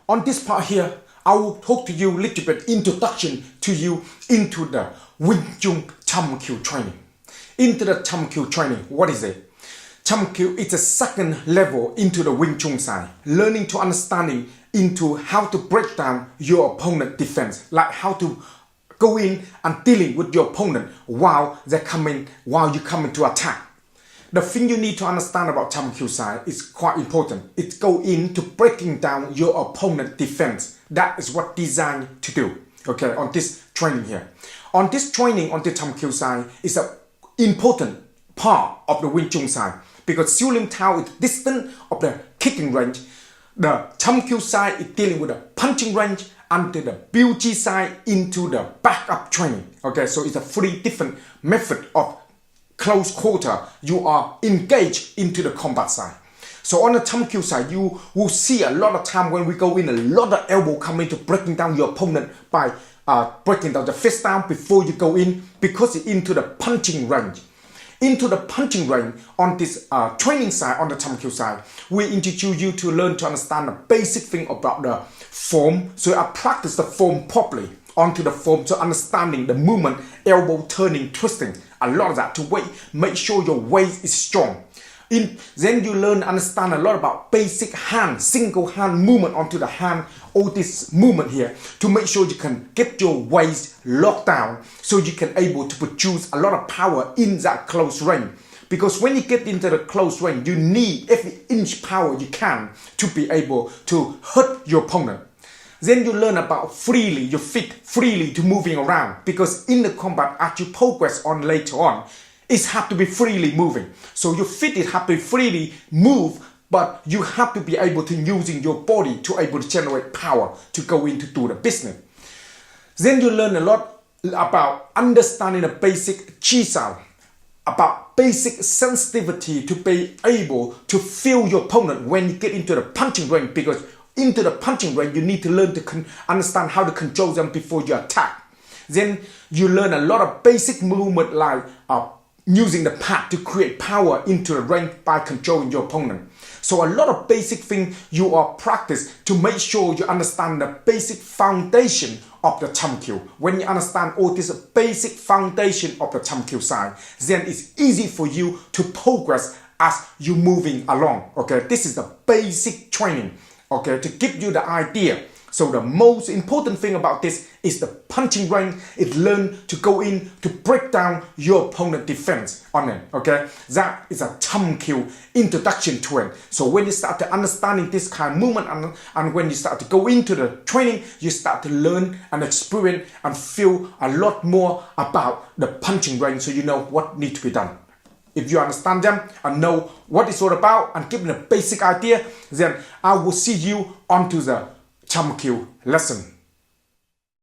on this part here, I will talk to you a little bit introduction to you into the Wing Chun Kiu training. Into the Chun Kiu training, what is it? Chun Kiu is a second level into the Wing Chun side, learning to understanding into how to break down your opponent defense, like how to go in and dealing with your opponent while you coming to attack. The thing you need to understand about Chun Kiu side is quite important. It go into breaking down your opponent defense. That is what designed to do. Okay, on this training here. On this training on the Chun Kiu side is an important part of the Wing Chun side, because Siu Lim Tao is distant of the kicking range. The Chun Kiu side is dealing with the punching range, and the BUG side into the backup training. Okay, so it's a 3 different method of close quarter you are engaged into the combat side. So on the Chun Kiu side, you will see a lot of time when we go in, a lot of elbow coming to breaking down your opponent by breaking down the fist down before you go in, because it's into the punching range. Into the punching range on this training side, on the Chun Kiu side, we introduce you to learn to understand the basic thing about the form. So I practice the form properly onto the form, so understanding the movement, elbow turning, twisting, a lot of that to make sure your waist is strong. Then you learn understand a lot about basic hand, single hand movement onto the hand, all this movement here to make sure you can get your waist locked down so you can able to produce a lot of power in that close range. Because when you get into the close range, you need every inch power you can to be able to hurt your opponent. Then you learn about freely, your feet freely to moving around, because in the combat as you progress on later on, it have to be freely moving. So your feet have to freely move, but you have to be able to using your body to able to generate power to go in to do the business. Then you learn a lot about understanding the basic chi sound, about basic sensitivity to be able to feel your opponent when you get into the punching range, because into the punching range you need to learn to understand how to control them before you attack. Then you learn a lot of basic movement like using the pad to create power into the range by controlling your opponent. So a lot of basic things you are practice to make sure you understand the basic foundation of the Chun Kiu. When you understand all this basic foundation of the Chun Kiu side, then it's easy for you to progress as you moving along. Okay, this is the basic training, okay, to give you the idea. So the most important thing about this is the punching range. It learn to go in to break down your opponent defense on it. Okay, that is a Chun Kiu introduction to it. So when you start to understanding this kind of movement and when you start to go into the training, you start to learn and experience and feel a lot more about the punching range, so you know what needs to be done. If you understand them and know what it's all about and give them a basic idea, then I will see you onto the Chun Kiu lesson.